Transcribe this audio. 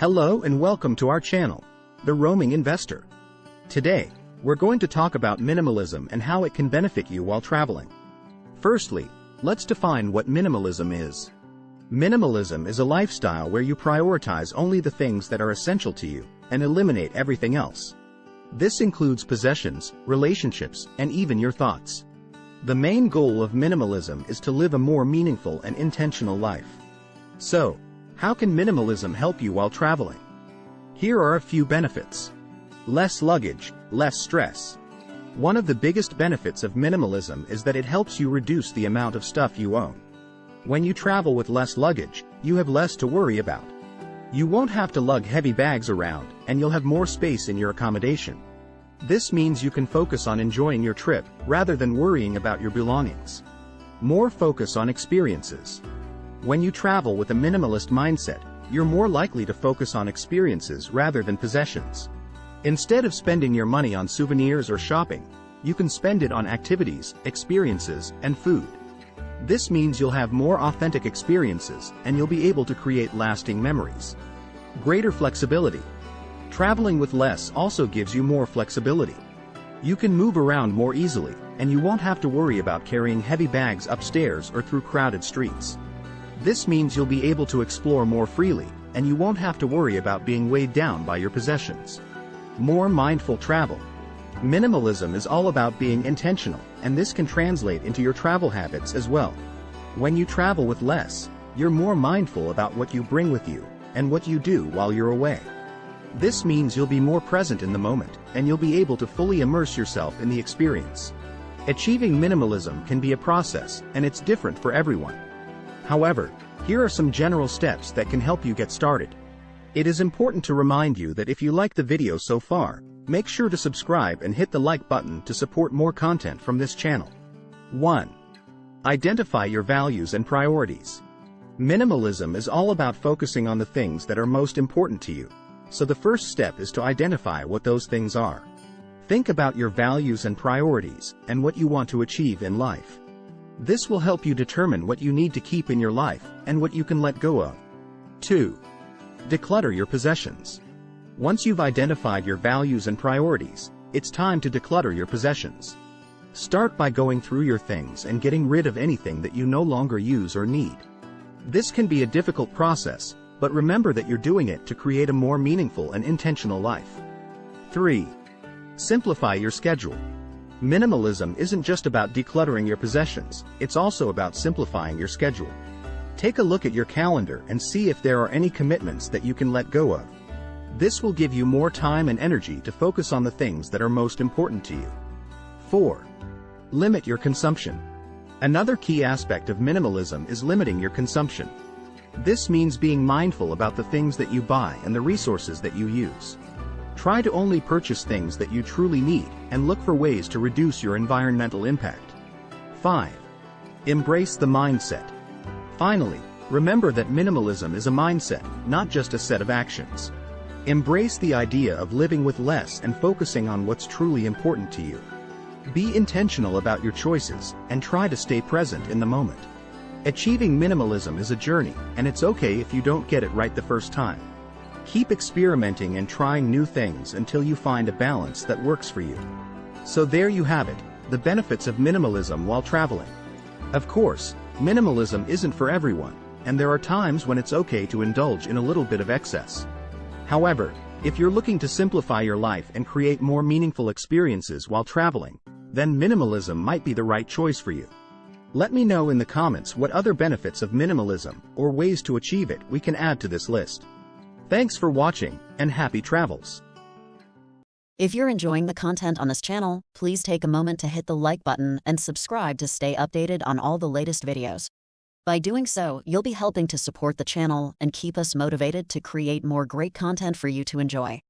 Hello and welcome to our channel, The Roaming Investor. Today, we're going to talk about minimalism and how it can benefit you while traveling. Firstly, let's define what minimalism is. Minimalism is a lifestyle where you prioritize only the things that are essential to you and eliminate everything else. This includes possessions, relationships, and even your thoughts. The main goal of minimalism is to live a more meaningful and intentional life. So, how can minimalism help you while traveling? Here are a few benefits. Less luggage, less stress. One of the biggest benefits of minimalism is that it helps you reduce the amount of stuff you own. When you travel with less luggage, you have less to worry about. You won't have to lug heavy bags around, and you'll have more space in your accommodation. This means you can focus on enjoying your trip, rather than worrying about your belongings. More focus on experiences. When you travel with a minimalist mindset, you're more likely to focus on experiences rather than possessions. Instead of spending your money on souvenirs or shopping, you can spend it on activities, experiences, and food. This means you'll have more authentic experiences, and you'll be able to create lasting memories. Greater flexibility. Traveling with less also gives you more flexibility. You can move around more easily, and you won't have to worry about carrying heavy bags upstairs or through crowded streets. This means you'll be able to explore more freely, and you won't have to worry about being weighed down by your possessions. More mindful travel. Minimalism is all about being intentional, and this can translate into your travel habits as well. When you travel with less, you're more mindful about what you bring with you, and what you do while you're away. This means you'll be more present in the moment, and you'll be able to fully immerse yourself in the experience. Achieving minimalism can be a process, and it's different for everyone. However, here are some general steps that can help you get started. It is important to remind you that if you like the video so far, make sure to subscribe and hit the like button to support more content from this channel. 1. Identify your values and priorities. Minimalism is all about focusing on the things that are most important to you, so the first step is to identify what those things are. Think about your values and priorities, and what you want to achieve in life. This will help you determine what you need to keep in your life, and what you can let go of. 2. Declutter your possessions. Once you've identified your values and priorities, it's time to declutter your possessions. Start by going through your things and getting rid of anything that you no longer use or need. This can be a difficult process, but remember that you're doing it to create a more meaningful and intentional life. 3. Simplify your schedule. Minimalism isn't just about decluttering your possessions, it's also about simplifying your schedule. Take a look at your calendar and see if there are any commitments that you can let go of. This will give you more time and energy to focus on the things that are most important to you. 4. Limit your consumption. Another key aspect of minimalism is limiting your consumption. This means being mindful about the things that you buy and the resources that you use. Try to only purchase things that you truly need, and look for ways to reduce your environmental impact. 5. Embrace the mindset. Finally, remember that minimalism is a mindset, not just a set of actions. Embrace the idea of living with less and focusing on what's truly important to you. Be intentional about your choices, and try to stay present in the moment. Achieving minimalism is a journey, and it's okay if you don't get it right the first time. Keep experimenting and trying new things until you find a balance that works for you. So there you have it, the benefits of minimalism while traveling. Of course, minimalism isn't for everyone, and there are times when it's okay to indulge in a little bit of excess. However, if you're looking to simplify your life and create more meaningful experiences while traveling, then minimalism might be the right choice for you. Let me know in the comments what other benefits of minimalism, or ways to achieve it, we can add to this list. Thanks for watching, and happy travels! If you're enjoying the content on this channel, please take a moment to hit the like button and subscribe to stay updated on all the latest videos. By doing so, you'll be helping to support the channel and keep us motivated to create more great content for you to enjoy.